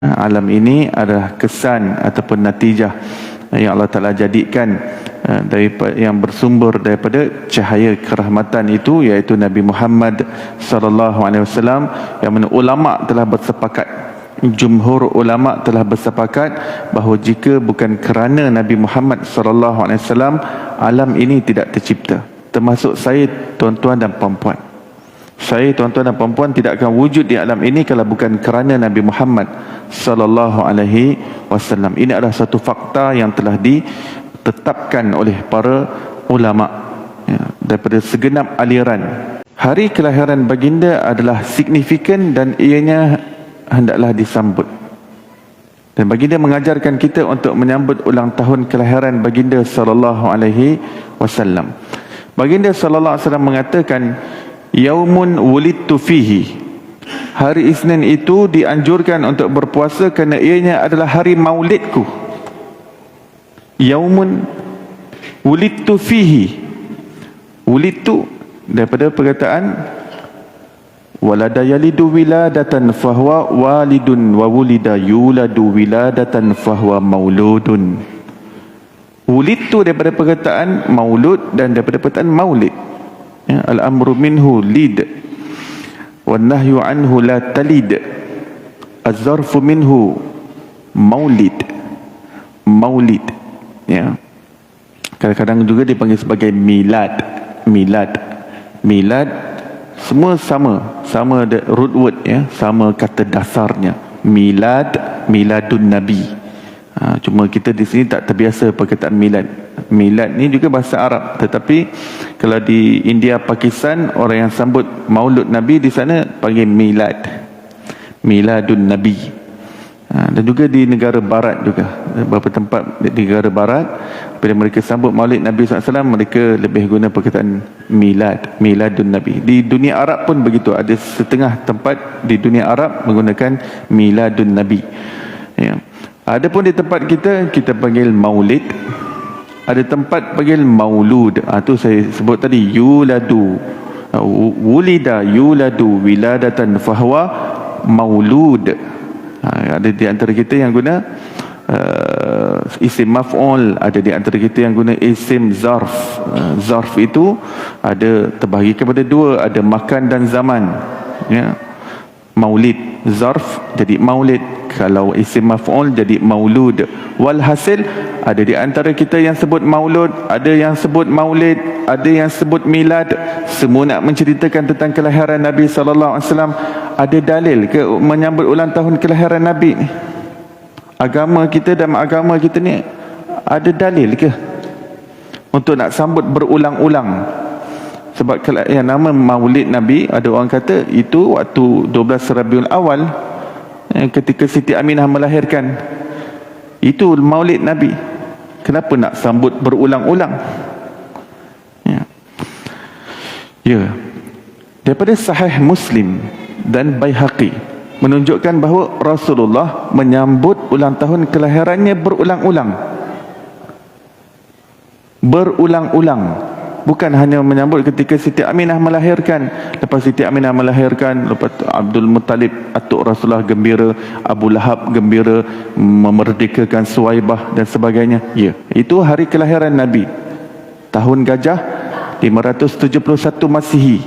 alam ini adalah kesan ataupun natijah yang Allah Ta'ala jadikan daripada, yang bersumber daripada cahaya kerahmatan itu, iaitu Nabi Muhammad sallallahu alaihi wasallam, yang mana ulama telah bersepakat, jumhur ulama telah bersepakat bahawa jika bukan kerana Nabi Muhammad sallallahu alaihi wasallam, alam ini tidak tercipta. Termasuk saya, tuan-tuan dan puan-puan. Saya, tuan-tuan dan puan-puan, tidak akan wujud di alam ini kalau bukan kerana Nabi Muhammad sallallahu alaihi wasallam. Ini adalah satu fakta yang telah ditetapkan oleh para ulama daripada segenap aliran. Hari kelahiran baginda adalah signifikan dan ianya hendaklah disambut. Dan baginda mengajarkan kita untuk menyambut ulang tahun kelahiran baginda sallallahu alaihi wasallam. Baginda sallallahu alaihi wasallam mengatakan, yaumun wulidtu fihi, hari Isnin itu dianjurkan untuk berpuasa kerana ianya adalah hari maulidku. Yaumun wulidtu fihi, wulidtu daripada perkataan walada yalidu wiladatan fahuwa walidun, wa wulida yuladu wiladatan fahuwa mauludun. Wulidtu daripada perkataan maulud dan daripada perkataan maulid. Al-amru minhu lid wan nahyu anhu la talid. Az-zarfu minhu maulid, maulid. Ya. Kadang-kadang juga dipanggil sebagai milad. Milad, milad, semua sama root word, ya, sama kata dasarnya. Milad, miladun nabi. Cuma kita di sini tak terbiasa perkataan milad. Milad ni juga bahasa Arab, tetapi kalau di India, Pakistan, orang yang sambut maulud Nabi di sana panggil milad, miladun Nabi. Dan juga di negara barat juga, beberapa tempat di negara barat, bila mereka sambut maulid Nabi SAW, mereka lebih guna perkataan milad, miladun Nabi. Di dunia Arab pun begitu, ada setengah tempat di dunia Arab menggunakan miladun Nabi, ya. Adapun di tempat kita panggil maulid. Ada tempat panggil maulud. Itu saya sebut tadi, yuladu, wulida yuladu wiladatan fahuwa maulud. Ada di antara kita yang guna isim maf'ul, ada di antara kita yang guna isim zarf. Zarf itu ada terbahagi kepada dua, ada makan dan zaman, ya. Maulid, zarf jadi maulid, kalau isim maf'ul jadi maulud. Walhasil, ada di antara kita yang sebut maulud, ada yang sebut maulid, ada yang sebut milad. Semua nak menceritakan tentang kelahiran Nabi sallallahu alaihi wasallam. Ada dalil ke menyambut ulang tahun kelahiran Nabi ni? Agama kita dan agama kita ni ada dalil ke untuk nak sambut berulang-ulang? Sebab yang nama maulid Nabi, ada orang kata itu waktu 12 Rabiul Awal, ketika Siti Aminah melahirkan, itu maulid Nabi. Kenapa nak sambut berulang-ulang? Ya. Daripada Sahih Muslim dan Baihaqi menunjukkan bahawa Rasulullah menyambut ulang tahun kelahirannya berulang-ulang. Berulang-ulang. Bukan hanya menyambut ketika Siti Aminah melahirkan. Lepas Siti Aminah melahirkan, lepas Abdul Muttalib, atuk Rasulullah gembira, Abu Lahab gembira memerdekakan Suwaibah dan sebagainya. Ya, itu hari kelahiran Nabi. Tahun Gajah 571 Masihi,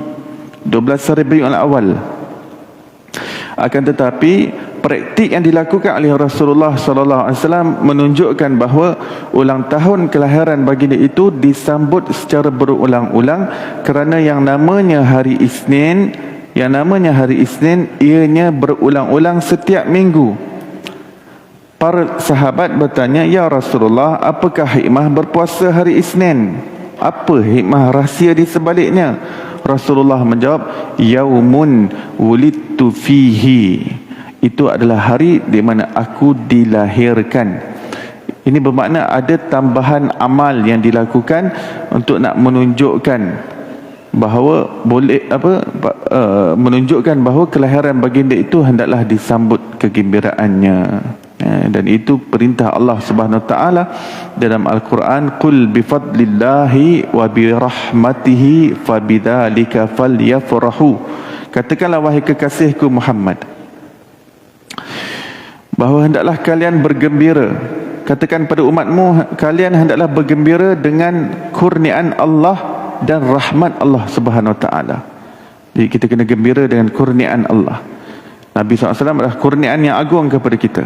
12 Rabiul Awal. Akan tetapi praktik yang dilakukan oleh Rasulullah sallallahu alaihi wasallam menunjukkan bahawa ulang tahun kelahiran baginda itu disambut secara berulang-ulang kerana yang namanya hari Isnin, ianya berulang-ulang setiap minggu. Para sahabat bertanya, "Ya Rasulullah, apakah hikmah berpuasa hari Isnin? Apa hikmah rahsia di sebaliknya?" Rasulullah menjawab, "Yaumun wulidtu fihi." Itu adalah hari di mana aku dilahirkan. Ini bermakna ada tambahan amal yang dilakukan untuk nak menunjukkan bahawa menunjukkan bahawa kelahiran baginda itu hendaklah disambut kegembiraannya. Dan itu perintah Allah Subhanahu Wa Taala dalam Al-Quran, "Qul bifadlillahi wa birahmatihi fabidzalika falyafrahu." Katakanlah wahai kekasihku Muhammad, bahawa hendaklah kalian bergembira. Katakan pada umatmu, kalian hendaklah bergembira dengan kurniaan Allah dan rahmat Allah Subhanahu Wa Taala. Jadi kita kena gembira dengan kurniaan Allah. Nabi SAW adalah kurniaan yang agung kepada kita,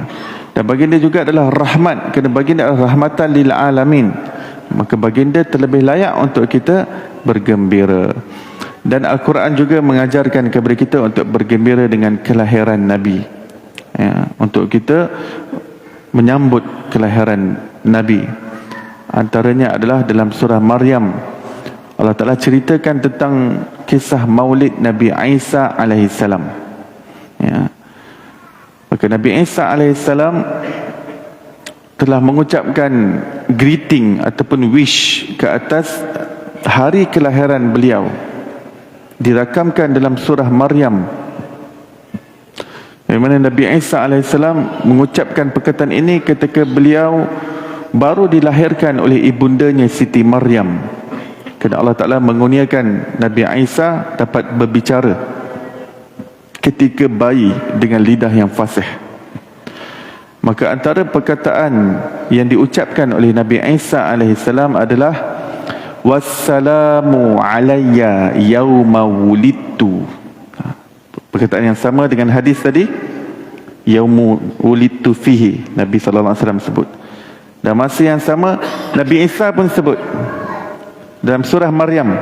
dan baginda juga adalah rahmat, kerana baginda adalah rahmatan lil alamin. Maka baginda terlebih layak untuk kita bergembira. Dan Al-Quran juga mengajarkan kepada kita untuk bergembira dengan kelahiran Nabi, ya, untuk kita menyambut kelahiran Nabi. Antaranya adalah dalam surah Maryam, Allah Ta'ala ceritakan tentang kisah maulid Nabi Isa alaihissalam, ya. Maka Nabi Isa alaihissalam telah mengucapkan greeting ataupun wish ke atas hari kelahiran beliau, dirakamkan dalam surah Maryam, di mana Nabi Isa alaihissalam mengucapkan perkataan ini ketika beliau baru dilahirkan oleh ibundanya Siti Maryam. Kerana Allah Ta'ala mengurniakan Nabi Isa dapat berbicara ketika bayi dengan lidah yang fasih. Maka antara perkataan yang diucapkan oleh Nabi Isa alaihissalam adalah wassalamu alayya yawma wulidtu. Perkataan yang sama dengan hadis tadi, yawmu wulidtu fihi, Nabi SAW sebut. Dan masa yang sama Nabi Isa pun sebut dalam surah Maryam,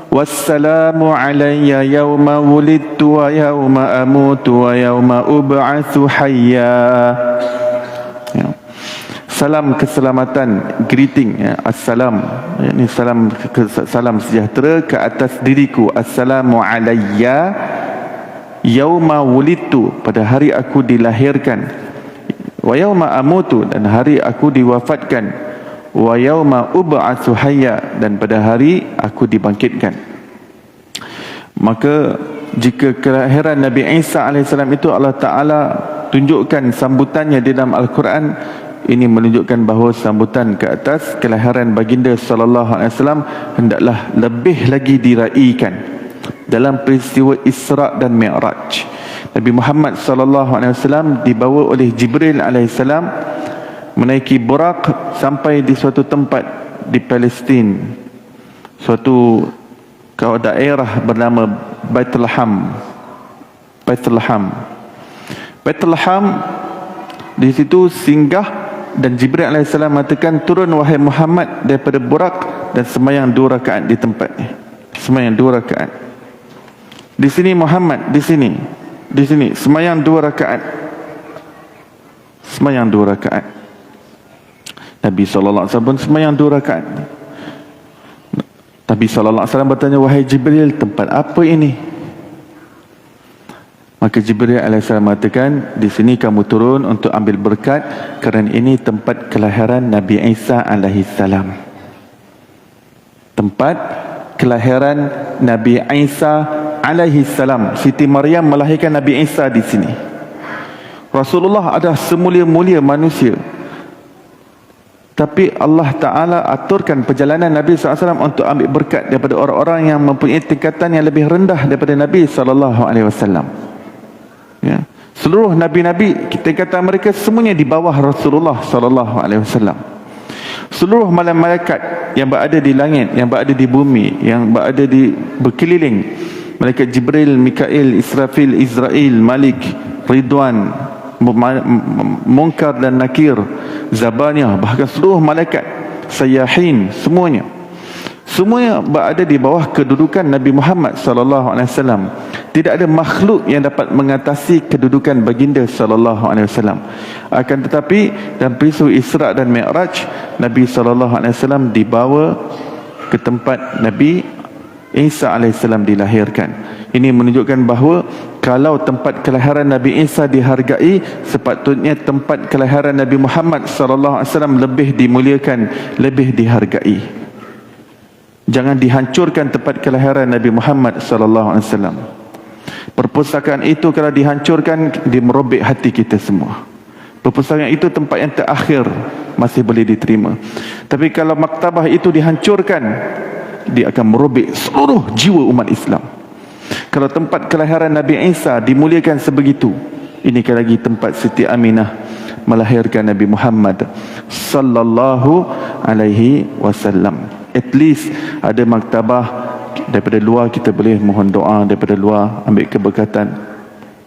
wassalamu alayya yawma wulidtu wa yawma amutu wa yawma ub'atsu hayya. Ya. Salam keselamatan, greeting, ya, assalam, ini salam sejahtera ke atas diriku, assalamu alayya yauma wulidtu, pada hari aku dilahirkan, wa yauma amutu, dan hari aku diwafatkan, wa yauma ub'atsu hayya, dan pada hari aku dibangkitkan. Maka jika kelahiran Nabi Isa alaihissalam itu Allah Ta'ala tunjukkan sambutannya di dalam Al-Quran, ini menunjukkan bahawa sambutan ke atas kelahiran baginda sallallahu alaihi wasallam hendaklah lebih lagi diraikan dalam peristiwa Isra dan Mi'raj. Nabi Muhammad sallallahu alaihi wasallam dibawa oleh Jibril alaihi salam menaiki burak sampai di suatu tempat di Palestin, suatu daerah bernama Bethlehem. Di situ singgah, dan Jibril AS mengatakan, turun wahai Muhammad daripada burak dan semayang 2 rakaat di tempat ni. Semayang 2 rakaat. Di sini Muhammad, di sini semayang 2 rakaat. Semayang 2 rakaat. Nabi SAW pun semayang 2 rakaat. Nabi SAW bertanya, wahai Jibril, tempat apa ini? Maka Jibril AS mengatakan, di sini kamu turun untuk ambil berkat, kerana ini tempat kelahiran Nabi Isa alaihissalam. Tempat kelahiran Nabi Isa alaihissalam. Siti Maryam melahirkan Nabi Isa di sini. Rasulullah adalah semulia-mulia manusia, tapi Allah Ta'ala aturkan perjalanan Nabi SAW untuk ambil berkat daripada orang-orang yang mempunyai tingkatan yang lebih rendah daripada Nabi SAW. Ya. Seluruh Nabi-Nabi, tingkatan mereka semuanya di bawah Rasulullah SAW. Seluruh malaikat yang berada di langit, yang berada di bumi, yang berada di berkeliling, malaikat Jibril, Mikail, Israfil, Izrail, Malik, Ridwan, Munkar dan Nakir, Zabaniyah, bahkan seluruh malaikat, Sayyahin, semuanya berada di bawah kedudukan Nabi Muhammad SAW. Tidak ada makhluk yang dapat mengatasi kedudukan baginda SAW. Akan tetapi dalam peristiwa Isra dan Mi'raj, Nabi SAW dibawa ke tempat Nabi Isa AS dilahirkan. Ini menunjukkan bahawa kalau tempat kelahiran Nabi Isa dihargai, sepatutnya tempat kelahiran Nabi Muhammad SAW lebih dimuliakan, lebih dihargai. Jangan dihancurkan tempat kelahiran Nabi Muhammad SAW. Perpustakaan itu kalau dihancurkan, dia merobek hati kita semua. Perpustakaan itu tempat yang terakhir, masih boleh diterima. Tapi kalau maktabah itu dihancurkan, dia akan merobek seluruh jiwa umat Islam. Kalau tempat kelahiran Nabi Isa dimuliakan sebegitu, Ini kan lagi tempat Siti Aminah melahirkan Nabi Muhammad sallallahu alaihi wasallam. At least ada maktabah, daripada luar kita boleh mohon doa, daripada luar ambil keberkatan.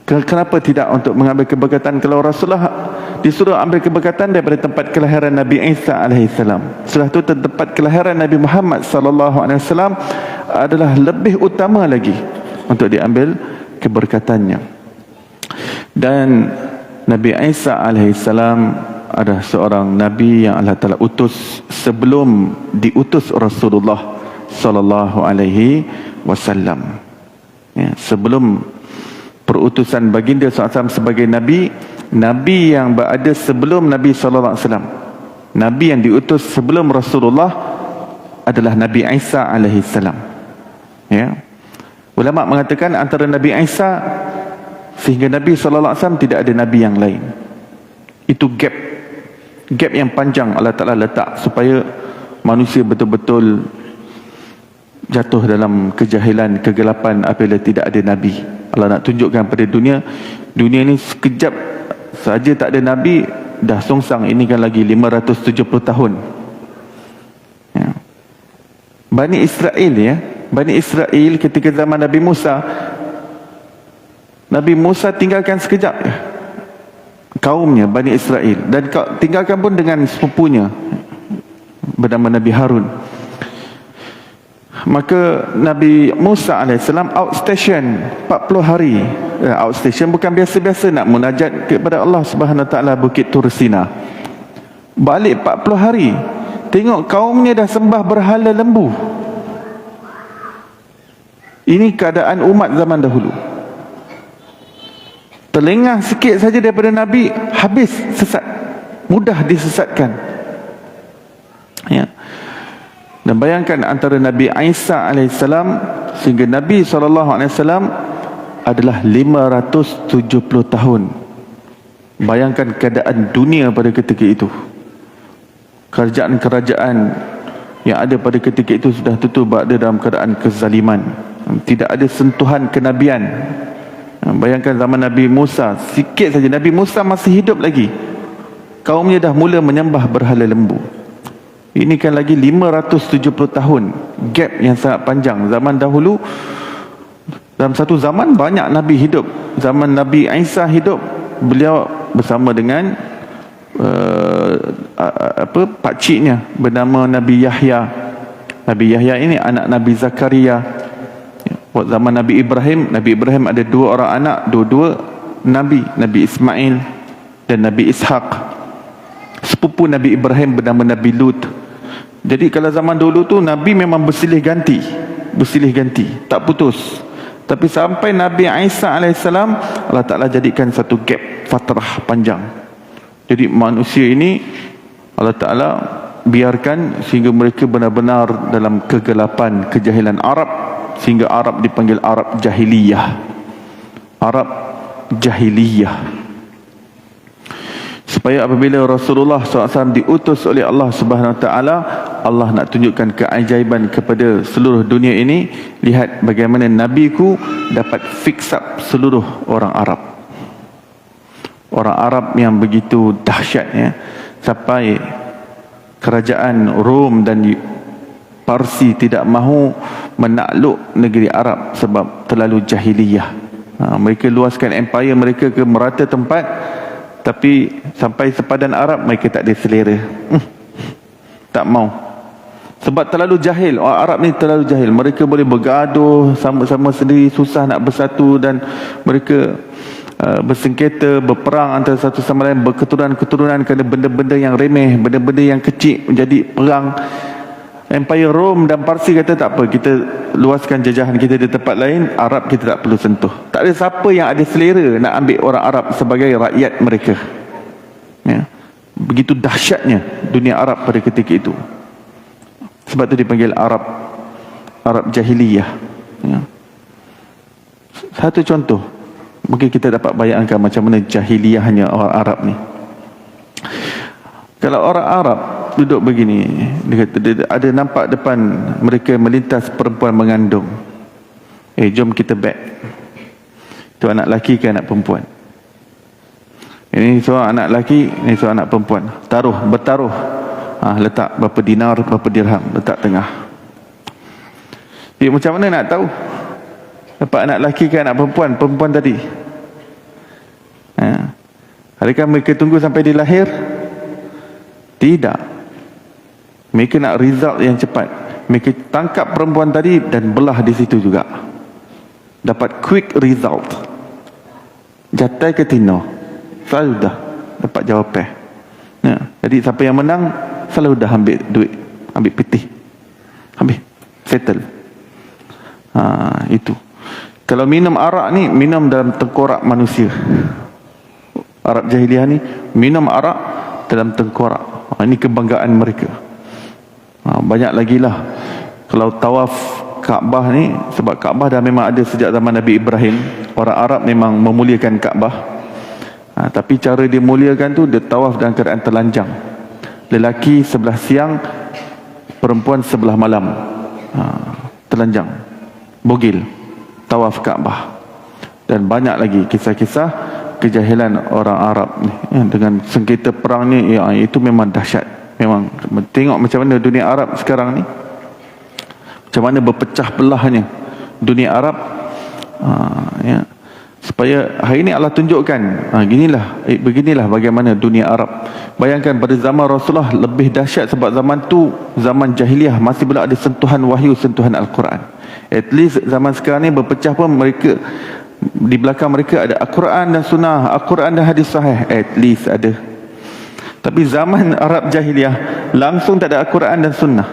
Kenapa tidak untuk mengambil keberkatan kalau Rasulullah disuruh ambil keberkatan daripada tempat kelahiran Nabi Isa alaihissalam. Setelah itu tempat kelahiran Nabi Muhammad sallallahu alaihi wasallam adalah lebih utama lagi untuk diambil keberkatannya. Dan Nabi Isa alaihissalam adalah seorang nabi yang Allah Taala utus sebelum diutus Rasulullah sallallahu alaihi wasallam. Ya, sebelum perutusan baginda SAW sebagai nabi, nabi yang berada sebelum Nabi sallallahu alaihi wasallam, nabi yang diutus sebelum Rasulullah adalah Nabi Isa alaihissalam. Ya. Ulama mengatakan antara Nabi Isa sehingga Nabi sallallahu alaihi wasallam tidak ada nabi yang lain. Itu gap yang panjang Allah Taala letak supaya manusia betul-betul jatuh dalam kejahilan, kegelapan apabila tidak ada nabi. Allah nak tunjukkan pada dunia ni sekejap saja tak ada nabi, dah songsang. Ini kan lagi 570 tahun. Ya. Bani Israel ketika zaman Nabi Musa tinggalkan sekejap kaumnya Bani Israel, dan tinggalkan pun dengan sepupunya bernama Nabi Harun. Maka Nabi Musa AS outstation 40 hari. Outstation bukan biasa-biasa nak munajat kepada Allah Subhanahu Wa Taala Bukit Tur Sina. Balik 40 hari, tengok kaumnya dah sembah berhala lembu. Ini keadaan umat zaman dahulu. Terlengah sikit saja daripada Nabi, habis sesat, mudah disesatkan. Ya. Dan bayangkan antara Nabi Isa alaihissalam sehingga Nabi SAW adalah 570 tahun. Bayangkan keadaan dunia pada ketika itu. Kerajaan-kerajaan yang ada pada ketika itu sudah tentu berada dalam keadaan kezaliman. Tidak ada sentuhan kenabian. Bayangkan zaman Nabi Musa, sikit saja Nabi Musa masih hidup lagi, kaumnya dah mula menyembah berhala lembu. Ini kan lagi 570 tahun, gap yang sangat panjang. Zaman dahulu, dalam satu zaman banyak Nabi hidup. Zaman Nabi Isa hidup, beliau bersama dengan pakciknya bernama Nabi Yahya. Nabi Yahya ini anak Nabi Zakaria. Waktu zaman Nabi Ibrahim ada dua orang anak, dua-dua Nabi, Nabi Ismail dan Nabi Ishaq. Sepupu Nabi Ibrahim bernama Nabi Lut. Jadi kalau zaman dulu tu Nabi memang bersilih ganti, tak putus. Tapi sampai Nabi Isa alaihissalam, Allah Ta'ala jadikan satu gap, fatrah panjang. Jadi manusia ini Allah Ta'ala biarkan sehingga mereka benar-benar dalam kegelapan, kejahilan Arab, sehingga Arab dipanggil Arab Jahiliyah. Arab Jahiliyah. Supaya apabila Rasulullah SAW diutus oleh Allah Subhanahu Wa Taala, Allah nak tunjukkan keajaiban kepada seluruh dunia ini. Lihat bagaimana Nabiku dapat fix up seluruh orang Arab. Orang Arab yang begitu dahsyat, ya, sampai kerajaan Rom dan Parsi tidak mahu menakluk negeri Arab sebab terlalu jahiliyah. Mereka luaskan empire mereka ke merata tempat, tapi sampai sepadan Arab mereka tak ada selera. Tak mau. Sebab terlalu jahil. Orang Arab ni terlalu jahil. Mereka boleh bergaduh sama-sama sendiri, susah nak bersatu, dan mereka bersengketa, berperang antara satu sama lain, berketurunan-keturunan kerana benda-benda yang remeh, benda-benda yang kecil menjadi perang. Empire Rom dan Parsi kata tak apa, kita luaskan jajahan kita di tempat lain, Arab kita tak perlu sentuh. Tak ada siapa yang ada selera nak ambil orang Arab sebagai rakyat mereka. Ya. Begitu dahsyatnya dunia Arab pada ketika itu. Sebab itu dipanggil Arab Jahiliyah. Ya. Satu contoh, mungkin kita dapat bayangkan macam mana jahiliyahnya orang Arab ni. Kalau orang Arab duduk begini, dia kata, dia ada nampak depan mereka melintas perempuan mengandung. Jom kita bet, itu anak lelaki ke anak perempuan? Ini seorang anak lelaki, ini seorang anak perempuan. Bertaruh. Letak berapa dinar, berapa dirham, letak tengah. Jadi macam mana nak tahu dapat anak lelaki ke anak perempuan tadi? Adakah mereka tunggu sampai dia lahir? Tidak. Mereka nak result yang cepat. Mereka tangkap perempuan tadi dan belah di situ juga. Dapat quick result. Jatai ke tino, selalu dah dapat jawapan. Jadi siapa yang menang selalu dah ambil duit, ambil pitih, habis settle. Itu. Kalau minum arak ni, minum dalam tengkorak manusia. Arab jahiliah ni minum arak dalam tengkorak. Ini kebanggaan mereka. Banyak lagi lah. Kalau tawaf Kaabah ni, sebab Kaabah dah memang ada sejak zaman Nabi Ibrahim. Orang Arab memang memuliakan Kaabah. Tapi cara dia muliakan tu, dia tawaf dalam keadaan telanjang. Lelaki sebelah siang, perempuan sebelah malam. Telanjang, bogil, tawaf Kaabah. Dan banyak lagi kisah-kisah kejahilan orang Arab ni, dengan sengketa perang ni, itu memang dahsyat. Memang tengok macam mana dunia Arab sekarang ni, macam mana berpecah belahnya dunia Arab. Supaya hari ini Allah tunjukkan, beginilah bagaimana dunia Arab. Bayangkan pada zaman Rasulullah lebih dahsyat, sebab zaman tu zaman jahiliah, masih belum ada sentuhan wahyu, sentuhan Al-Quran. At least zaman sekarang ni berpecah pun, mereka di belakang mereka ada Al-Quran dan Sunnah, Al-Quran dan hadis sahih, at least ada. Tapi zaman Arab jahiliah langsung tak ada Al-Quran dan Sunnah.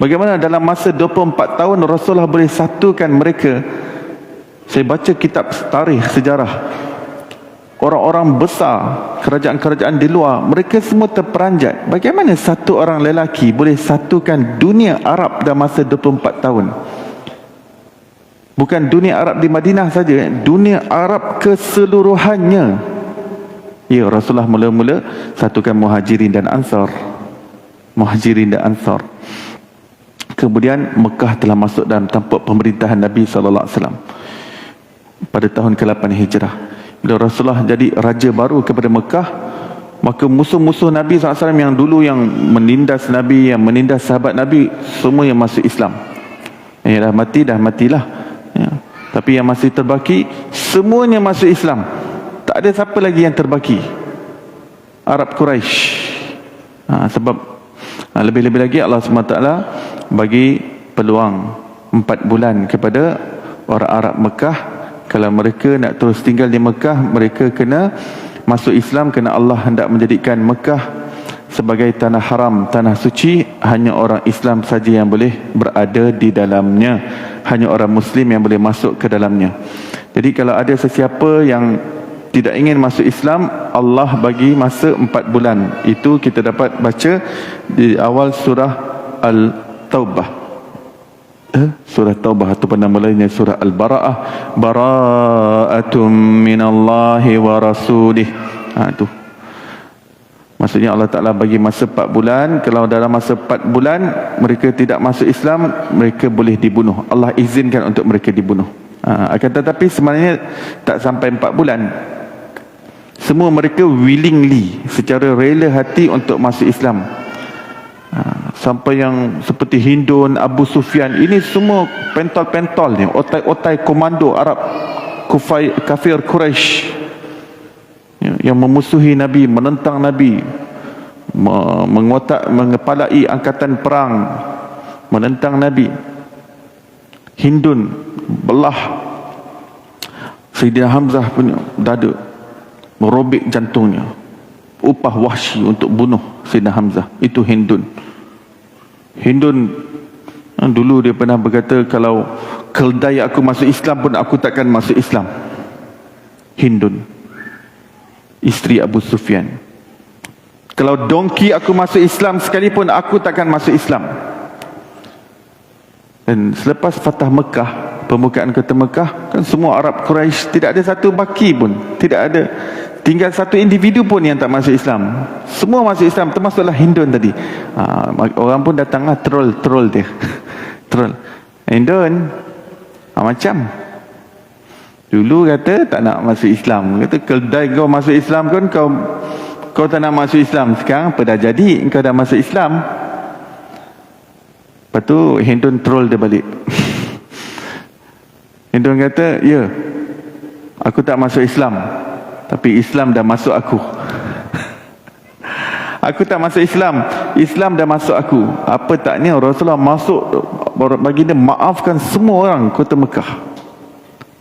Bagaimana dalam masa 24 tahun Rasulullah boleh satukan mereka? Saya baca kitab tarikh sejarah, orang-orang besar, kerajaan-kerajaan di luar, mereka semua terperanjat. Bagaimana satu orang lelaki boleh satukan dunia Arab dalam masa 24 tahun? Bukan dunia Arab di Madinah saja, dunia Arab keseluruhannya. Ya, Rasulullah mula-mula satukan Muhajirin dan Ansar. Kemudian Mekah telah masuk dalam tampuk pemerintahan Nabi SAW pada tahun ke-8 Hijrah. Bila Rasulullah jadi raja baru kepada Mekah, maka musuh-musuh Nabi SAW yang dulu yang menindas Nabi, yang menindas sahabat Nabi, semua yang masuk Islam. Dah matilah. Tapi yang masih terbaki, semuanya masuk Islam. Tak ada siapa lagi yang terbaki. Arab Quraisy. Sebab lebih-lebih lagi Allah SWT bagi peluang 4 bulan kepada orang Arab Mekah. Kalau mereka nak terus tinggal di Mekah, mereka kena masuk Islam, kerana Allah hendak menjadikan Mekah sebagai tanah haram, tanah suci. Hanya orang Islam saja yang boleh berada di dalamnya, hanya orang Muslim yang boleh masuk ke dalamnya. Jadi kalau ada sesiapa yang tidak ingin masuk Islam, Allah bagi masa 4 bulan. Itu kita dapat baca di awal surah Al-Taubah. Surah Taubah atau nama lainnya surah Al-Bara'ah. Bara'atum minallahi wa rasulih. Itu maksudnya Allah Ta'ala bagi masa 4 bulan. Kalau dalam masa 4 bulan mereka tidak masuk Islam, mereka boleh dibunuh. Allah izinkan untuk mereka dibunuh. Akan tetapi sebenarnya tak sampai 4 bulan. Semua mereka willingly, secara rela hati untuk masuk Islam. Sampai yang seperti Hindun, Abu Sufyan, ini semua pentol-pentol ni, otai-otai komando Arab kafir Quraisy yang memusuhi Nabi, menentang Nabi, mengepalai angkatan perang menentang Nabi. Hindun belah Sayyidina Hamzah punya dada, merobek jantungnya, upah Wahsy untuk bunuh Sayyidina Hamzah. Itu Hindun. Dulu dia pernah berkata, kalau keldai aku masuk Islam pun aku takkan masuk Islam. Hindun, isteri Abu Sufyan. Kalau dongki aku masuk Islam sekalipun, aku takkan masuk Islam. Dan selepas Fatah Mekah, pembukaan kota Mekah, kan semua Arab Quraisy, tidak ada satu baki pun, tidak ada, tinggal satu individu pun yang tak masuk Islam. Semua masuk Islam, termasuklah Hindun tadi. Orang pun datanglah troll dia. Troll Hindun, macam Dulu kata tak nak masuk Islam. Kata kedai kau masuk Islam kan kau tak nak masuk Islam. Sekarang apa dah jadi? Kau dah masuk Islam. Lepas tu Hindun troll dia balik. Hindun kata, ya, aku tak masuk Islam, tapi Islam dah masuk aku. Aku tak masuk Islam, Islam dah masuk aku. Apa taknya Rasulullah masuk, baginda maafkan semua orang kota Mekah.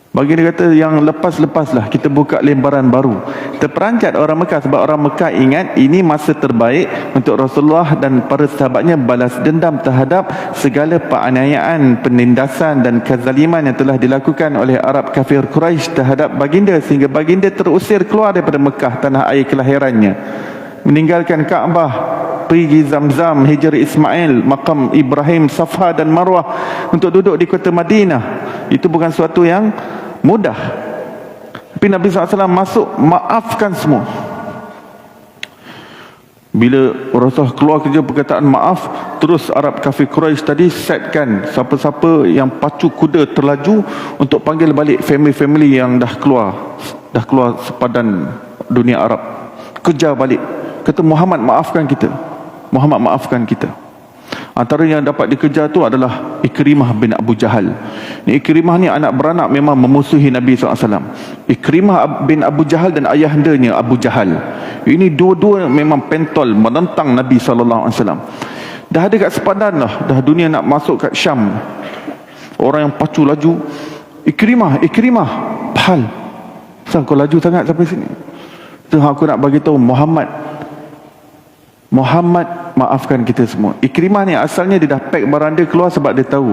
Baginda kata yang lepas-lepas lah kita buka lembaran baru. Terperanjat orang Mekah, sebab orang Mekah ingat ini masa terbaik untuk Rasulullah dan para sahabatnya balas dendam terhadap segala penganiayaan, penindasan dan kezaliman yang telah dilakukan oleh Arab kafir Quraisy terhadap baginda, sehingga baginda terusir keluar daripada Mekah, tanah air kelahirannya, meninggalkan Kaabah, pergi Zamzam, Hijr Ismail, makam Ibrahim, Safa dan Marwah untuk duduk di kota Madinah. Itu bukan suatu yang mudah. Tapi Nabi SAW masuk, maafkan semua. Bila Rasulullah keluar kerja perkataan maaf, terus Arab kafir Quraisy tadi setkan siapa-siapa yang pacu kuda terlaju untuk panggil balik family-family yang dah keluar sepadan dunia Arab. Kejar balik. Kata Muhammad maafkan kita. Muhammad maafkan kita. Antara yang dapat dikejar tu adalah Ikrimah bin Abu Jahal. Ikrimah ni anak beranak memang memusuhi Nabi SAW. Ikrimah bin Abu Jahal dan ayahandanya Abu Jahal. Ini dua-dua memang pentol menentang Nabi SAW. Dah ada kat sepadan lah. Dah dunia nak masuk kat Syam. Orang yang pacu laju. Ikrimah, Pahal. Kenapa kau laju sangat sampai sini? Tu aku nak bagi tahu Muhammad maafkan kita semua. Ikrimah ni asalnya dia dah pack barang dia keluar sebab dia tahu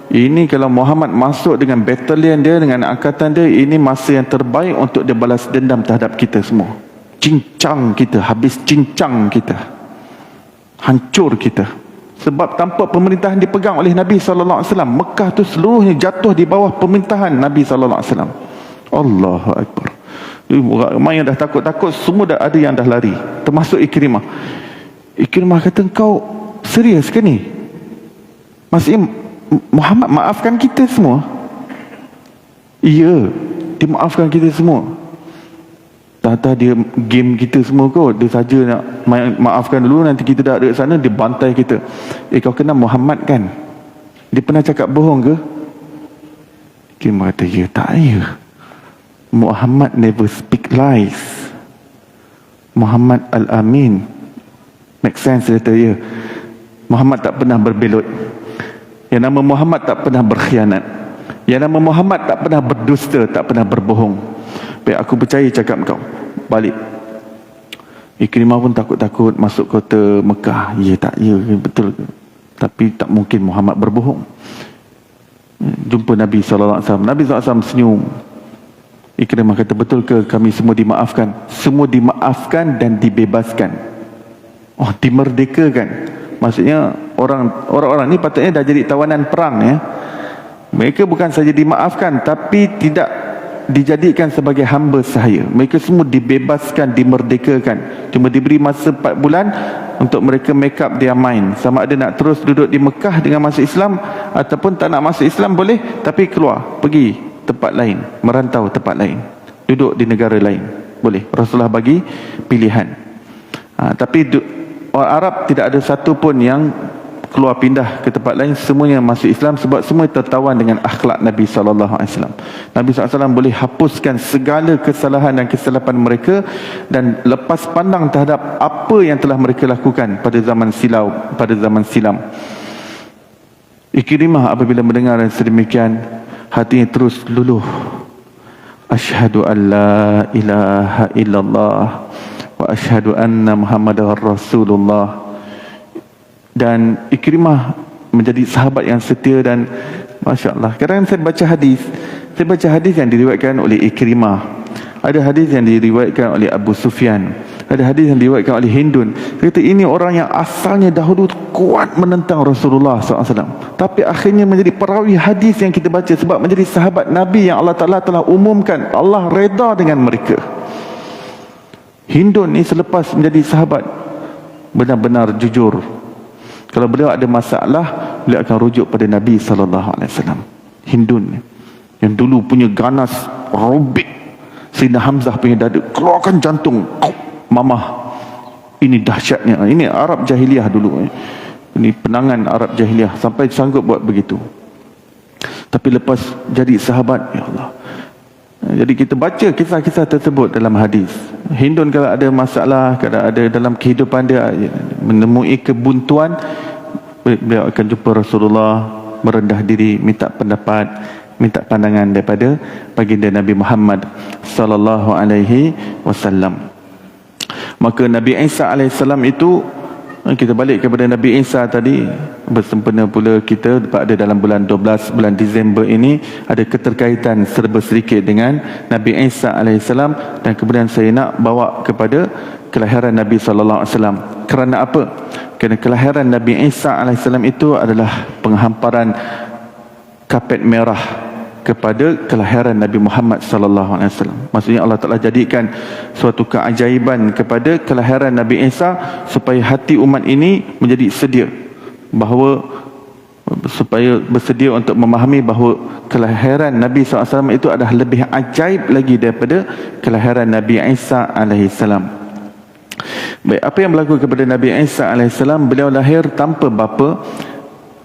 ini kalau Muhammad masuk dengan batalion dia, dengan angkatan dia, ini masa yang terbaik untuk dia balas dendam terhadap kita semua. Cincang kita, habis cincang kita, hancur kita. Sebab tanpa pemerintahan dipegang oleh Nabi SAW, Mekah tu seluruhnya jatuh di bawah pemerintahan Nabi SAW. Allahu Akbar. Ramai yang dah takut-takut, semua dah ada yang dah lari, termasuk Ikrimah. Ikrimah kata, kau serius ke ni? Maksudnya Muhammad maafkan kita semua? Iya, dia maafkan kita semua. Tak dia game kita semua kot. Dia saja nak maafkan dulu, nanti kita dah ada kat sana, dia bantai kita. Kau kenal Muhammad kan? Dia pernah cakap bohong ke? Ikrimah kata, ya, tak ya. Muhammad never speak lies. Muhammad Al-Amin. Make sense, dia kata, ya. Muhammad tak pernah berbelot. Yang nama Muhammad tak pernah berkhianat. Yang nama Muhammad tak pernah berdusta, tak pernah berbohong. Baik, aku percaya cakap kau. Balik. Ikrimah pun takut-takut masuk kota Mekah. Ya tak, ya betul. Tapi tak mungkin Muhammad berbohong. Jumpa Nabi SAW. Nabi SAW senyum. Ikrimah kata, betul ke kami semua dimaafkan? Semua dimaafkan dan dibebaskan. Oh, dimerdekakan. Maksudnya orang-orang ni patutnya dah jadi tawanan perang, ya. Mereka bukan saja dimaafkan, tapi tidak dijadikan sebagai hamba sahaya. Mereka semua dibebaskan, dimerdekakan. Cuma diberi masa 4 bulan untuk mereka make up their mind. Sama ada nak terus duduk di Mekah dengan masuk Islam, ataupun tak nak masuk Islam boleh, tapi keluar, pergi tempat lain, merantau tempat lain, duduk di negara lain, boleh. Rasulullah bagi pilihan. Tapi orang Arab tidak ada satu pun yang keluar pindah ke tempat lain, semuanya masuk Islam sebab semua tertawan dengan akhlak Nabi SAW. Nabi SAW boleh hapuskan segala kesalahan dan kesilapan mereka dan lepas pandang terhadap apa yang telah mereka lakukan pada zaman silam. Ikrimah apabila mendengar yang sedemikian, hatinya terus luluh. Asyhadu an la ilaha illallah wa asyhadu anna Muhammadar Rasulullah. Dan Ikrimah menjadi sahabat yang setia dan masya-Allah. Kadang saya baca hadis yang diriwayatkan oleh Ikrimah. Ada hadis yang diriwayatkan oleh Abu Sufyan. Ada hadis yang diriwayatkan oleh Hindun. Dia kata ini orang yang asalnya dahulu kuat menentang Rasulullah SAW, tapi akhirnya menjadi perawi hadis yang kita baca sebab menjadi sahabat Nabi yang Allah Ta'ala telah umumkan. Allah reda dengan mereka. Hindun ni selepas menjadi sahabat benar-benar jujur. Kalau beliau ada masalah, beliau akan rujuk pada Nabi SAW. Hindun. yang dulu punya ganas robek Sayyidina Hamzah punya dada, keluarkan jantung, mamah. Ini dahsyatnya. Ini Arab jahiliah dulu. Ini penangan Arab jahiliah sampai sanggup buat begitu. Tapi lepas jadi sahabat, ya Allah. Jadi kita baca kisah-kisah tersebut dalam hadis. Hindun kalau ada masalah, kalau ada dalam kehidupan dia menemui kebuntuan, beliau akan jumpa Rasulullah, merendah diri, minta pendapat, minta pandangan daripada baginda Nabi Muhammad sallallahu alaihi wasallam. Maka Nabi Isa alaihissalam itu, kita balik kepada Nabi Isa tadi, bersempena pula kita pada dalam bulan 12 bulan Disember ini ada keterkaitan serba sedikit dengan Nabi Isa alaihissalam, dan kemudian saya nak bawa kepada kelahiran Nabi sallallahu alaihi wasallam. Kerana apa? Kerana kelahiran Nabi Isa alaihissalam itu adalah penghamparan kapet merah kepada kelahiran Nabi Muhammad sallallahu alaihi wasallam. Maksudnya Allah Taala jadikan suatu keajaiban kepada kelahiran Nabi Isa supaya hati umat ini menjadi sedia, bahawa supaya bersedia untuk memahami bahawa kelahiran Nabi SAW itu adalah lebih ajaib lagi daripada kelahiran Nabi Isa alaihi salam. Baik, apa yang berlaku kepada Nabi Isa alaihi salam? Beliau lahir tanpa bapa.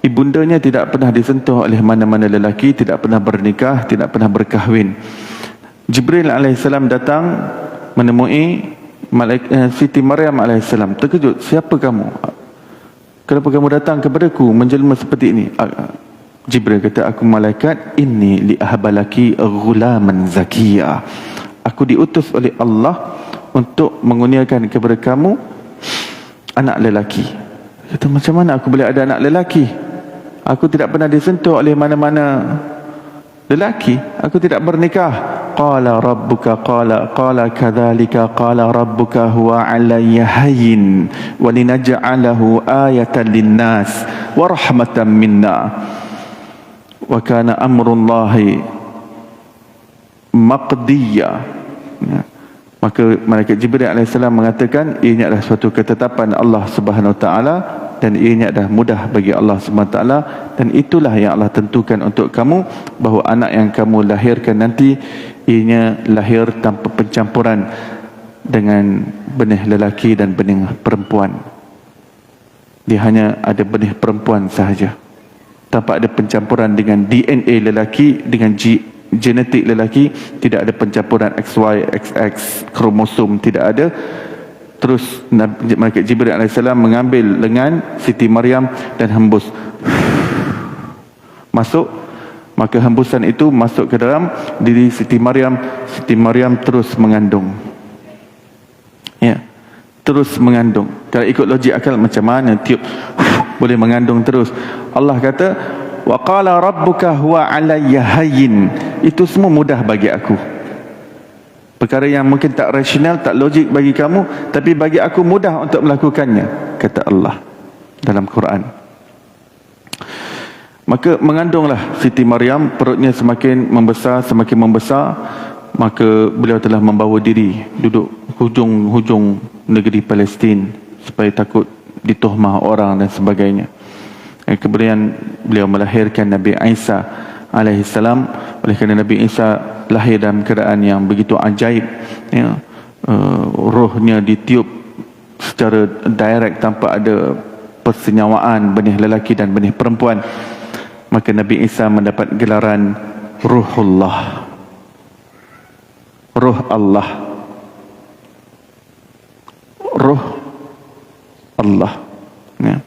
Ibundanya tidak pernah disentuh oleh mana-mana lelaki, tidak pernah bernikah, tidak pernah berkahwin. Jibril alaihissalam datang menemui Siti Maryam alaihissalam. Terkejut, siapa kamu? Kenapa kamu datang kepadaku menjelma seperti ini? Jibril kata, aku malaikat, inni li ahbalaki ghulaman zakiya. Aku diutus oleh Allah untuk mengurniakan kepada kamu anak lelaki. Kata, macam mana aku boleh ada anak lelaki? Aku tidak pernah disentuh oleh mana-mana lelaki. Aku tidak bernikah. Qala rabbuka qala kadzalika qala rabbuka huwa 'alayya hayyin wa linaj'alahu ayatan linnas wa rahmatan minna wa kana amrullahi maqdiya. Maka malaikat Jibril alaihissalam mengatakan, ianya adalah suatu ketetapan Allah Subhanahu wa taala, dan ianya adalah mudah bagi Allah Subhanahu wa taala, dan itulah yang Allah tentukan untuk kamu, bahawa anak yang kamu lahirkan nanti ianya lahir tanpa pencampuran dengan benih lelaki dan benih perempuan. Dia hanya ada benih perempuan sahaja, tanpa ada pencampuran dengan DNA lelaki dengan genetik lelaki. Tidak ada pencampuran XY, XX, kromosom, tidak ada. Terus malaikat Jibril alaihissalam mengambil lengan Siti Maryam dan hembus masuk. Maka hembusan itu masuk ke dalam diri Siti Maryam. Siti Maryam terus mengandung, ya, terus mengandung. Kalau ikut logik akal, macam mana tiup boleh mengandung terus? Allah kata, wa qala rabbuka huwa 'alayya hayyin. Itu semua mudah bagi aku. Perkara yang mungkin tak rasional, tak logik bagi kamu, tapi bagi aku mudah untuk melakukannya, kata Allah dalam Quran. Maka mengandunglah Siti Maryam, perutnya semakin membesar, semakin membesar. Maka beliau telah membawa diri duduk hujung-hujung negeri Palestin supaya takut dituhmah orang dan sebagainya. Kemudian beliau melahirkan Nabi Isa alaihissalam. Oleh kerana Nabi Isa lahir dalam keadaan yang begitu ajaib, ya, rohnya ditiup secara direct tanpa ada persenyawaan benih lelaki dan benih perempuan, maka Nabi Isa mendapat gelaran Ruhullah, Ruh Allah, Ruh Allah, ya.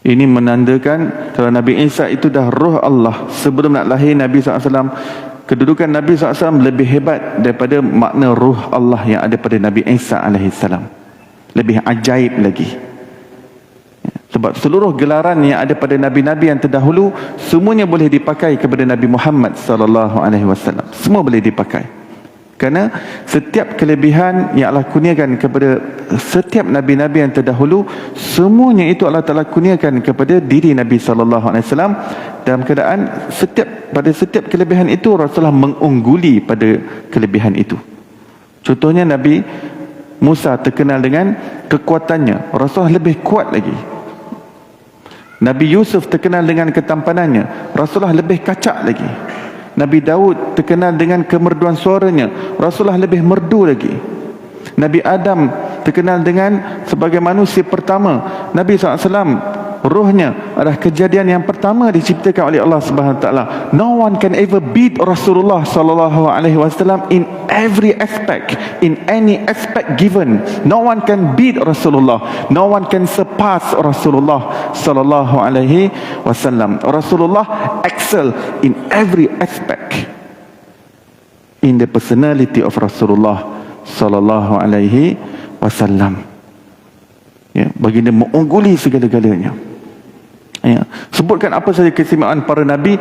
Ini menandakan kalau Nabi Isa itu dah Ruh Allah. Sebelum nak lahir Nabi SAW, kedudukan Nabi SAW lebih hebat daripada makna Ruh Allah yang ada pada Nabi Isa AS. Lebih ajaib lagi. Sebab seluruh gelaran yang ada pada Nabi-Nabi yang terdahulu, semuanya boleh dipakai kepada Nabi Muhammad SAW. Semua boleh dipakai. Kerana setiap kelebihan yang Allah kurniakan kepada setiap Nabi-Nabi yang terdahulu, semuanya itu Allah Ta'ala kurniakan kepada diri Nabi SAW, dalam keadaan pada setiap kelebihan itu Rasulullah mengungguli pada kelebihan itu. Contohnya Nabi Musa terkenal dengan kekuatannya, Rasulullah lebih kuat lagi. Nabi Yusuf terkenal dengan ketampanannya, Rasulullah lebih kacak lagi. Nabi Daud terkenal dengan kemerduan suaranya, Rasulullah lebih merdu lagi. Nabi Adam terkenal dengan sebagai manusia pertama. Nabi SAW, rohnya adalah kejadian yang pertama diciptakan oleh Allah Subhanahu Wa Taala. No one can ever beat Rasulullah Sallallahu Alaihi Wasallam in every aspect, in any aspect given. No one can beat Rasulullah. No one can surpass Rasulullah Sallallahu Alaihi Wasallam. Rasulullah excel in every aspect in the personality of Rasulullah Sallallahu Alaihi Wasallam. Ya, baginda mengungguli segala-galanya. Ya, sebutkan apa saja keistimewaan para nabi,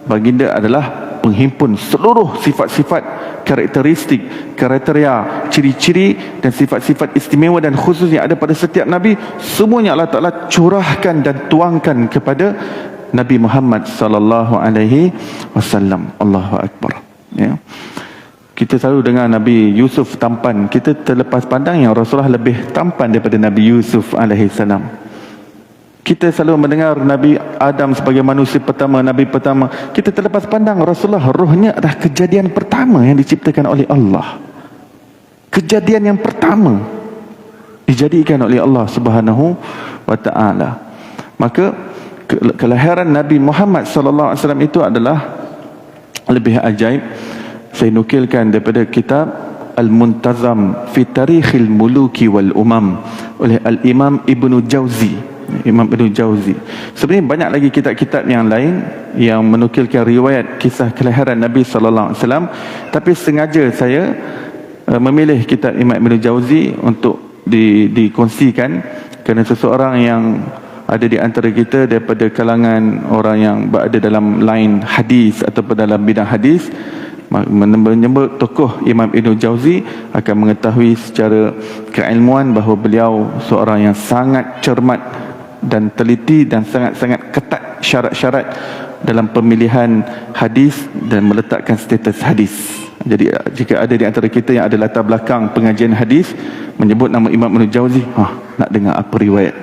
baginda adalah penghimpun seluruh sifat-sifat, karakteristik, kriteria, ciri-ciri dan sifat-sifat istimewa dan khusus yang ada pada setiap nabi. Semuanya Allah Ta'ala curahkan dan tuangkan kepada Nabi Muhammad Sallallahu Alaihi Wasallam. Allahu Akbar. Ya. Kita selalu dengar Nabi Yusuf tampan. Kita terlepas pandang yang Rasulullah lebih tampan daripada Nabi Yusuf alaihissalam. Kita selalu mendengar Nabi Adam sebagai manusia pertama, Nabi pertama. Kita terlepas pandang Rasulullah, rohnya adalah kejadian pertama yang diciptakan oleh Allah. Kejadian yang pertama dijadikan oleh Allah Subhanahu wa Ta'ala. Maka kelahiran Nabi Muhammad sallallahu alaihi wasallam itu adalah lebih ajaib. Saya nukilkan daripada kitab Al-Muntazam fi Tarikhil Muluki wal Umam oleh Al-Imam Ibnu Jauzi. Imam Ibnu Jauzi. Sebenarnya banyak lagi kitab-kitab yang lain yang menukilkan riwayat kisah kelahiran Nabi sallallahu alaihi wasallam, tapi sengaja saya memilih kitab Imam Ibnu Jauzi untuk dikongsikan kerana seseorang yang ada di antara kita daripada kalangan orang yang berada dalam line hadis ataupun dalam bidang hadis, menyebut tokoh Imam Ibnu Jauzi akan mengetahui secara keilmuan bahawa beliau seorang yang sangat cermat dan teliti dan sangat-sangat ketat syarat-syarat dalam pemilihan hadis dan meletakkan status hadis. Jadi jika ada di antara kita yang ada latar belakang pengajian hadis menyebut nama Imam Ibnu Jauzi, nak dengar apa riwayat?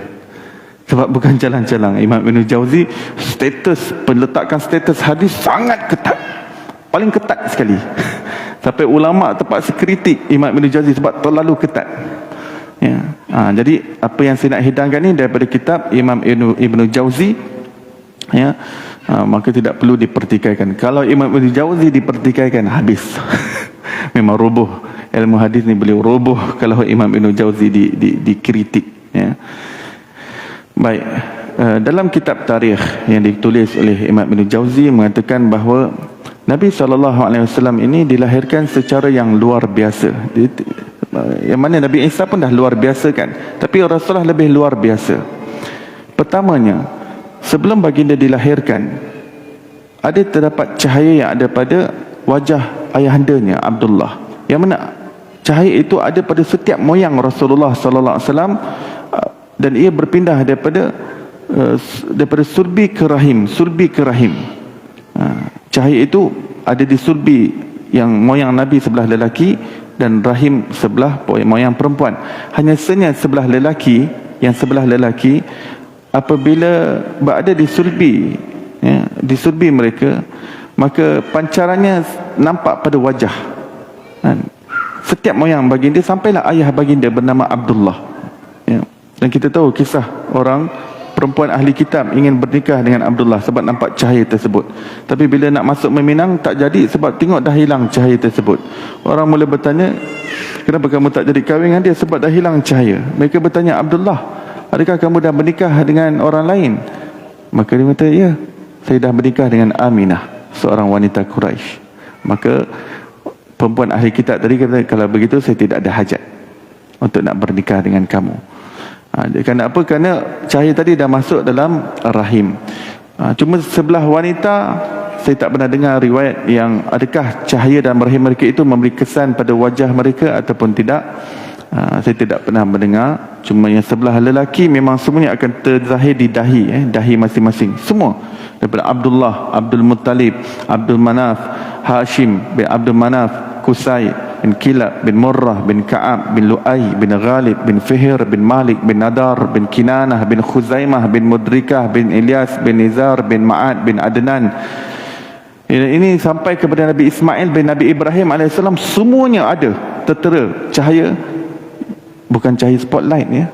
Sebab bukan jalan-jalan. Imam Ibnu Jauzi penletakan status hadis sangat ketat, paling ketat sekali. Sampai ulama terpaksa kritik Imam Ibnu Jauzi sebab terlalu ketat. Ya. Jadi apa yang saya nak hidangkan ni daripada kitab Imam Ibnu Jauzi. Ya. Maka tidak perlu dipertikaikan. Kalau Imam Ibnu Jauzi dipertikaikan, habis. Memang roboh. Ilmu hadis ni boleh roboh kalau Imam Ibnu Jauzi dikritik. Ya. Baik. Dalam kitab tarikh yang ditulis oleh Imam Ibnu Jauzi mengatakan bahawa Nabi SAW ini dilahirkan secara yang luar biasa. Yang mana Nabi Isa pun dah luar biasa kan, tapi Rasulullah lebih luar biasa. Pertamanya, sebelum baginda dilahirkan, ada terdapat cahaya yang ada pada wajah ayahandanya Abdullah, yang mana cahaya itu ada pada setiap moyang Rasulullah SAW, dan ia berpindah daripada surbi ke rahim. Cahaya itu ada di surbi yang moyang Nabi sebelah lelaki dan rahim sebelah moyang perempuan. Hanya saja sebelah lelaki, yang sebelah lelaki apabila berada di surbi, ya, di surbi mereka, maka pancarannya nampak pada wajah. Setiap moyang baginda sampailah ayah baginda bernama Abdullah. Ya. Dan kita tahu kisah orang perempuan ahli kitab ingin bernikah dengan Abdullah sebab nampak cahaya tersebut. Tapi bila nak masuk meminang tak jadi sebab tengok dah hilang cahaya tersebut. Orang mula bertanya, kenapa kamu tak jadi kahwin dengan dia? Sebab dah hilang cahaya. Mereka bertanya, Abdullah, adakah kamu dah bernikah dengan orang lain? Maka dia kata, ya, saya dah bernikah dengan Aminah, seorang wanita Quraisy. Maka perempuan ahli kitab tadi kata, kalau begitu saya tidak ada hajat untuk nak bernikah dengan kamu. Kerana apa? Kerana cahaya tadi dah masuk dalam rahim. Cuma sebelah wanita, saya tak pernah dengar riwayat yang adakah cahaya dalam rahim mereka itu memberi kesan pada wajah mereka ataupun tidak. Saya tidak pernah mendengar. Cuma yang sebelah lelaki memang semuanya akan terzahir di dahi masing-masing. Semua daripada Abdullah, Abdul Muttalib, Abdul Manaf, Hashim bin Abdul Manaf, Qusay bin Kilab bin Murrah bin Ka'ab bin Lu'ay bin Ghalib bin Fihir bin Malik bin Nadar bin Kinanah bin Khuzaimah bin Mudrikah bin Ilyas bin Nizar bin Ma'ad bin Adnan Ini sampai kepada Nabi Ismail bin Nabi Ibrahim AS, semuanya ada tertera cahaya, bukan cahaya spotlight ya.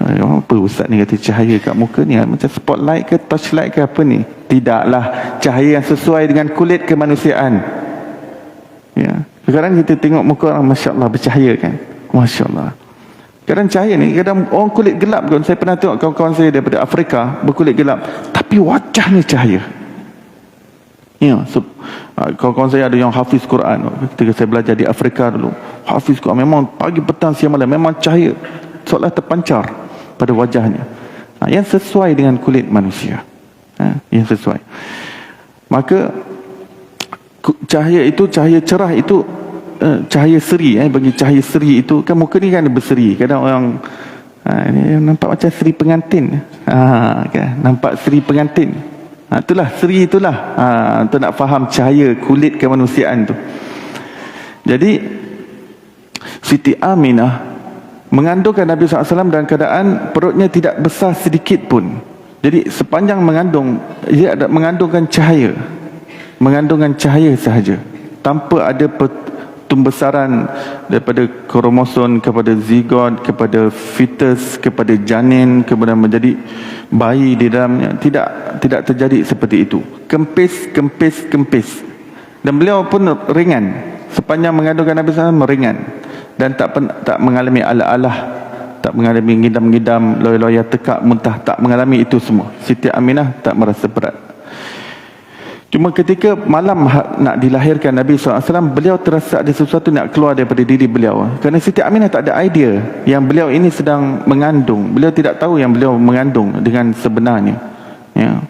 Apa ustaz ni kata cahaya kat muka ni macam spotlight ke torchlight ke apa ni? Tidaklah, cahaya yang sesuai dengan kulit kemanusiaan. Ya. Sekarang kita tengok muka orang, Masya Allah, bercahaya kan? Masya Allah. Kadang cahaya ni, kadang orang kulit gelap kan. Saya pernah tengok kawan-kawan saya daripada Afrika berkulit gelap, tapi wajahnya cahaya. Ya, kawan-kawan saya ada yang hafiz Quran. Ketika saya belajar di Afrika dulu, hafiz Quran, memang pagi, petang, siang, malam, memang cahaya seolah terpancar pada wajahnya. Yang sesuai dengan kulit manusia. Yang sesuai. Maka cahaya itu, cahaya cerah itu, cahaya seri, bagi cahaya seri itu kan muka ni kan berseri. Kadang orang ini nampak macam seri pengantin, kan? Nampak seri pengantin, itulah seri, itulah tu nak faham cahaya kulit kemanusiaan tu. Jadi Siti Aminah mengandungkan Nabi SAW dalam keadaan perutnya tidak besar sedikit pun. Jadi sepanjang mengandung, dia ada mengandungkan cahaya, mengandungkan cahaya sahaja, tanpa ada pembesaran daripada kromosom kepada zigot, kepada fetus, kepada janin, kemudian menjadi bayi di dalamnya. Tidak terjadi seperti itu. Kempis. Dan beliau pun ringan. Sepanjang mengandungkan Nabi SAW ringan. Dan tak mengalami alah-alah, tak mengalami ngidam-ngidam, loya-loya, tekak, muntah, tak mengalami itu semua. Siti Aminah tak merasa berat. Cuma ketika malam nak dilahirkan Nabi SAW, beliau terasa ada sesuatu nak keluar daripada diri beliau. Kerana Siti Aminah tak ada idea yang beliau ini sedang mengandung. Beliau tidak tahu yang beliau mengandung dengan sebenarnya. Ya.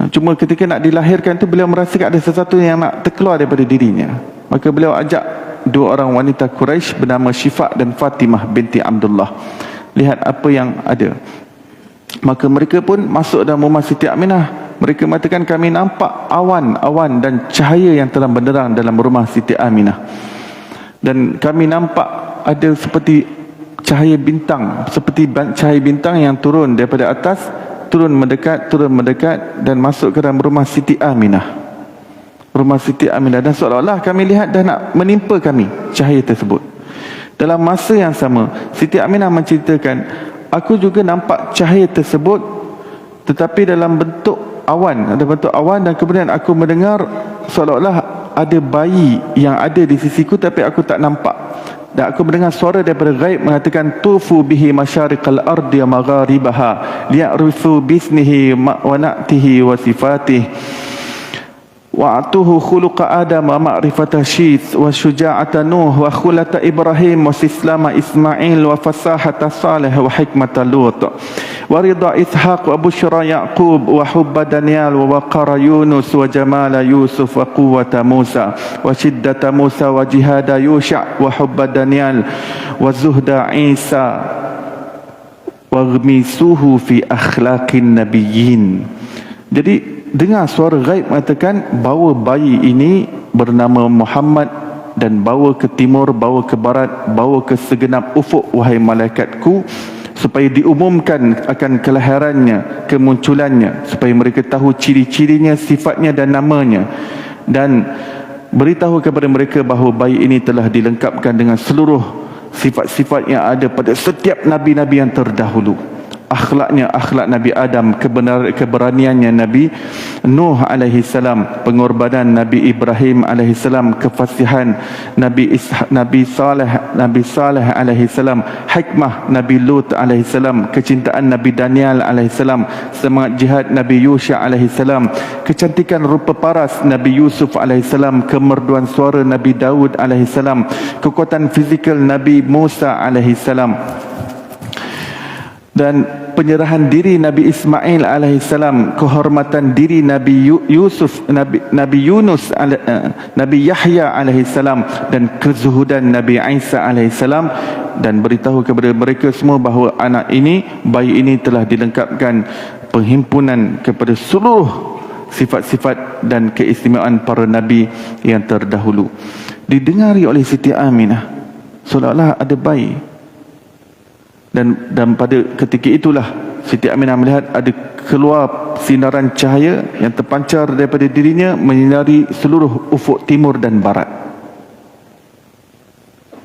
Cuma ketika nak dilahirkan tu, beliau merasakan ada sesuatu yang nak terkeluar daripada dirinya. Maka beliau ajak dua orang wanita Quraisy bernama Syifa dan Fatimah binti Abdullah. Lihat apa yang ada. Maka mereka pun masuk dalam rumah Siti Aminah. Mereka mengatakan, kami nampak awan-awan dan cahaya yang telah benderang dalam rumah Siti Aminah. Dan kami nampak ada seperti cahaya bintang, seperti cahaya bintang yang turun daripada atas, turun mendekat dan masuk ke dalam rumah Siti Aminah. Rumah Siti Aminah, dan seolah-olah kami lihat dah nak menimpa kami cahaya tersebut. Dalam masa yang sama, Siti Aminah menceritakan, aku juga nampak cahaya tersebut, tetapi dalam bentuk awan, ada bentuk awan, dan kemudian aku mendengar seolah-olah ada bayi yang ada di sisiku, tapi aku tak nampak. Dan aku mendengar suara daripada ghaib mengatakan, tufu bihi masyariqal ardi wa magharibaha liya'rifu bisnihi wa na'tihi wa sifatih wa'atuhu khuluqa Adam wa ma'rifata Syith wa syuja'ata Nuh wa khulata Ibrahim wa sislama Ismail wa fasahata Saleh wa hikmata Lut wa ridha Ishaq wa bushra Yaqub wa hubba Daniel wa waqara Yunus wa jamala Yusuf wa quwwata Musa wa shiddata Musa wa jihada Yusha' wa hubba Daniel wa zuhda Isa wa ghmisuhu fi akhlaqin nabiyyin. Jadi dengar suara ghaib mengatakan, bawa bayi ini bernama Muhammad dan bawa ke timur, bawa ke barat, bawa ke segenap ufuk wahai malaikatku, supaya diumumkan akan kelahirannya, kemunculannya, supaya mereka tahu ciri-cirinya, sifatnya dan namanya, dan beritahu kepada mereka bahawa bayi ini telah dilengkapkan dengan seluruh sifat-sifat yang ada pada setiap nabi-nabi yang terdahulu. Akhlaknya akhlak Nabi Adam, keberaniannya Nabi Nuh alaihi salam, pengorbanan Nabi Ibrahim alaihi salam, kefasihan Nabi Saleh alaihi salam, hikmah Nabi Lut alaihi salam, kecintaan Nabi Daniel alaihi salam, semangat jihad Nabi Yusha alaihi salam, kecantikan rupa paras Nabi Yusuf alaihi salam, kemerduan suara Nabi Daud alaihi salam, kekuatan fizikal Nabi Musa alaihi salam, dan penyerahan diri Nabi Ismail alaihissalam, kehormatan diri Nabi Yusuf, Nabi Yunus, Nabi Yahya alaihissalam, dan kezuhudan Nabi Isa alaihissalam, dan beritahu kepada mereka semua bahawa anak ini, bayi ini telah dilengkapkan penghimpunan kepada seluruh sifat-sifat dan keistimewaan para nabi yang terdahulu. Didengari oleh Siti Aminah, seolah-olah ada bayi. Dan pada ketika itulah Siti Aminah melihat ada keluar sinaran cahaya yang terpancar daripada dirinya menyinari seluruh ufuk timur dan barat.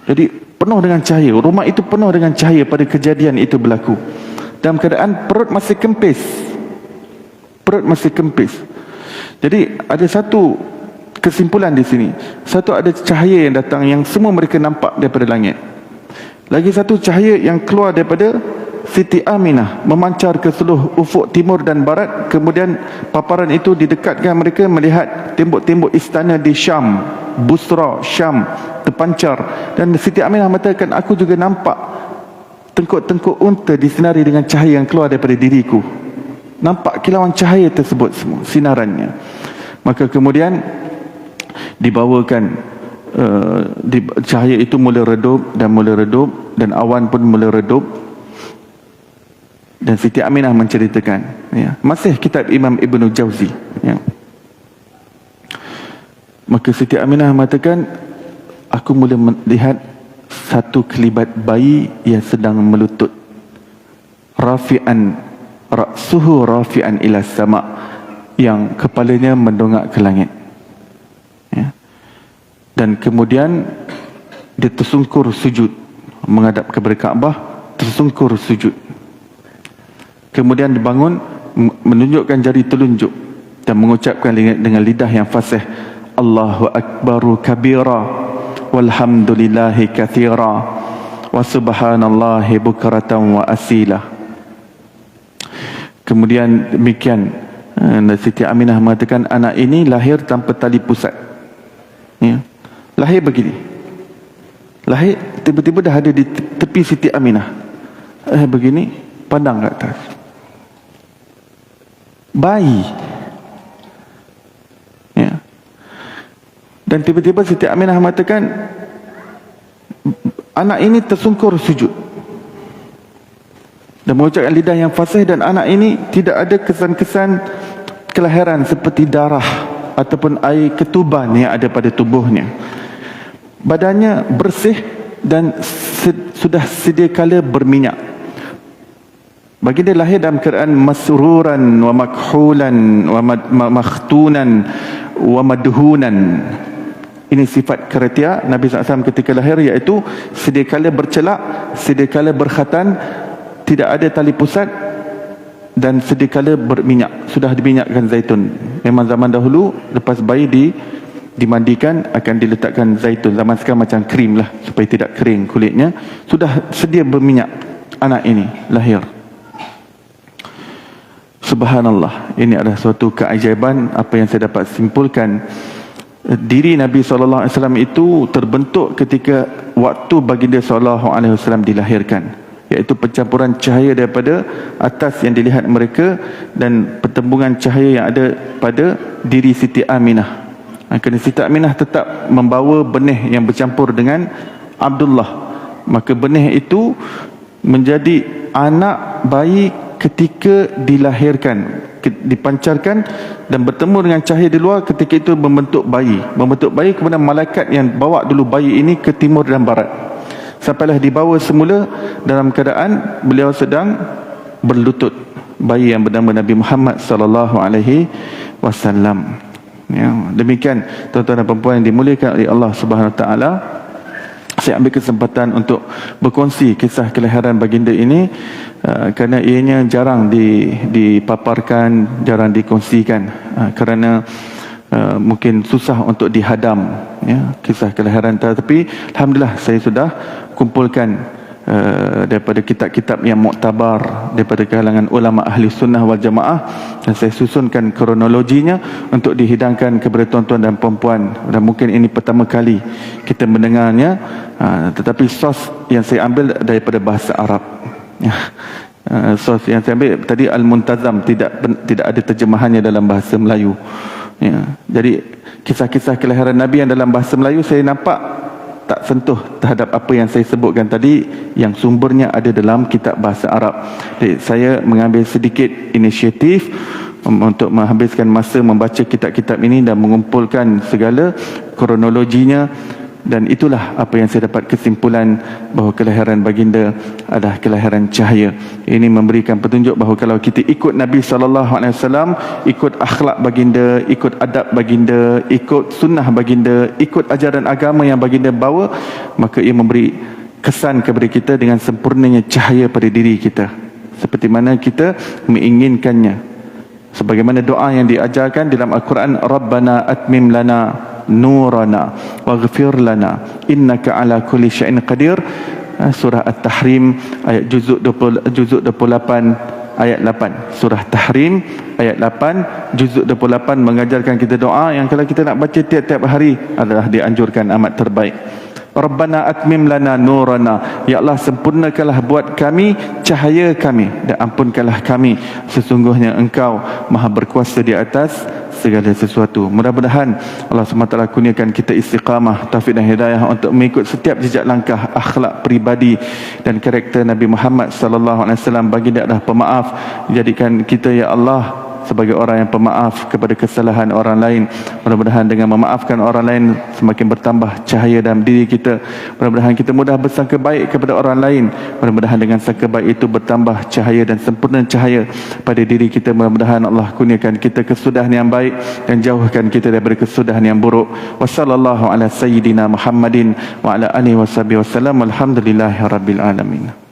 Jadi penuh dengan cahaya. Rumah itu penuh dengan cahaya pada kejadian itu berlaku. Dalam keadaan perut masih kempis. Perut masih kempis. Jadi ada satu kesimpulan di sini. Satu, ada cahaya yang datang yang semua mereka nampak daripada langit. Lagi satu, cahaya yang keluar daripada Siti Aminah memancar ke seluruh ufuk timur dan barat. Kemudian paparan itu didekatkan mereka melihat tembok-tembok istana di Syam, Busra, Syam terpancar. Dan Siti Aminah mengatakan, aku juga nampak tengkuk-tengkuk unta disinari dengan cahaya yang keluar daripada diriku. Nampak kilauan cahaya tersebut semua, sinarannya. Maka kemudian dibawakan cahaya itu mula redup dan awan pun mula redup. Dan Siti Aminah menceritakan, ya, masih kitab Imam Ibn Jauzi, ya. Maka Siti Aminah mengatakan, aku mula melihat satu kelibat bayi yang sedang melutut, rafi'an ra'suhu rafi'an ila sama', yang kepalanya mendongak ke langit, ya. Dan kemudian dia tersungkur sujud menghadap kepada Kaabah, tersungkur sujud. Kemudian dibangun, menunjukkan jari telunjuk dan mengucapkan dengan lidah yang fasih, Allahu Akbaru kabira walhamdulillahi kathira wa subhanallahi bukratan wa asila. Kemudian demikian, Siti Aminah mengatakan, anak ini lahir tanpa tali pusat, ya. Lahir begini, lahir tiba-tiba dah ada di tepi Siti Aminah, begini, pandang ke atas, bayi, ya. Dan tiba-tiba Siti Aminah mengatakan, anak ini tersungkur sujud dan mengucapkan lidah yang fasih, dan anak ini tidak ada kesan-kesan kelahiran seperti darah ataupun air ketuban yang ada pada tubuhnya. Badannya bersih dan sudah sedia kala berminyak. Baginda lahir dalam keadaan masruran wa makhulan wa makhtunan wa madhunan. Ini sifat kriteria Nabi SAW ketika lahir, iaitu sedia kala bercelak, sedia kala berkhatan, tidak ada tali pusat, dan sedia kala berminyak, sudah diminyakkan zaitun. Memang zaman dahulu lepas bayi dimandikan akan diletakkan zaitun. Zaman sekarang macam krim lah supaya tidak kering kulitnya. Sudah sedia berminyak anak ini lahir. Subhanallah, ini adalah suatu keajaiban. Apa yang saya dapat simpulkan, diri Nabi SAW itu terbentuk ketika waktu baginda SAW dilahirkan, iaitu pencampuran cahaya daripada atas yang dilihat mereka dan pertembungan cahaya yang ada pada diri Siti Aminah. Kerana Siti Aminah tetap membawa benih yang bercampur dengan Abdullah, maka benih itu menjadi anak bayi ketika dilahirkan, dipancarkan dan bertemu dengan cahaya di luar. Ketika itu membentuk bayi, kemudian malaikat yang bawa dulu bayi ini ke timur dan barat, sampailah dibawa semula dalam keadaan beliau sedang berlutut, bayi yang bernama Nabi Muhammad sallallahu alaihi wasallam. Ya, demikian tuan-tuan dan puan yang dimuliakan oleh Allah Subhanahu Wa Taala. Saya ambil kesempatan untuk berkongsi kisah kelahiran baginda ini, kerana ianya jarang dipaparkan, jarang dikongsikan, kerana mungkin susah untuk dihadam, ya, kisah kelahiran. Tetapi alhamdulillah saya sudah kumpulkan daripada kitab-kitab yang muktabar daripada kalangan ulama ahli sunnah wal jamaah, dan saya susunkan kronologinya untuk dihidangkan kepada tuan-tuan dan puan-puan. Dan mungkin ini pertama kali kita mendengarnya, tetapi sos yang saya ambil daripada bahasa Arab. Sos yang saya ambil tadi Al-Muntazam, tidak ada terjemahannya dalam bahasa Melayu, ya. Jadi kisah-kisah kelahiran Nabi yang dalam bahasa Melayu saya nampak tak sentuh terhadap apa yang saya sebutkan tadi, yang sumbernya ada dalam kitab bahasa Arab. Jadi saya mengambil sedikit inisiatif untuk menghabiskan masa membaca kitab-kitab ini dan mengumpulkan segala kronologinya Dan itulah apa yang saya dapat kesimpulan bahawa kelahiran baginda adalah kelahiran cahaya. Ini memberikan petunjuk bahawa kalau kita ikut Nabi SAW, ikut akhlak baginda, ikut adab baginda, ikut sunnah baginda, ikut ajaran agama yang baginda bawa, maka ia memberi kesan kepada kita dengan sempurnanya cahaya pada diri kita, seperti mana kita menginginkannya. Sebagaimana doa yang diajarkan dalam Al-Quran, Rabbana atmim lana nurana waghfir lana innaka ala kulli syai'in qadir. Surah At-Tahrim ayat juzuk 28 ayat 8. Surah Tahrim ayat 8 juzuk 28 mengajarkan kita doa yang kalau kita nak baca tiap-tiap hari adalah dianjurkan amat terbaik. Rabbana atmim lana nurana, ya Allah sempurnakanlah buat kami cahaya kami dan ampunkanlah kami, sesungguhnya Engkau maha berkuasa di atas segala sesuatu. Mudah-mudahan Allah SWT kurniakan kita istiqamah, taufik dan hidayah untuk mengikut setiap jejak langkah akhlak pribadi dan karakter Nabi Muhammad SAW. Baginda adalah pemaaf. Jadikan kita ya Allah sebagai orang yang pemaaf kepada kesalahan orang lain. Mudah-mudahan dengan memaafkan orang lain semakin bertambah cahaya dalam diri kita. Mudah-mudahan kita mudah bersangka baik kepada orang lain. Mudah-mudahan dengan sangka baik itu bertambah cahaya dan sempurna cahaya pada diri kita. Mudah-mudahan Allah kurniakan kita kesudahan yang baik dan jauhkan kita daripada kesudahan yang buruk. Wassallallahu ala sayyidina Muhammadin wa ala alihi wasallam. Alhamdulillahirabbil alamin.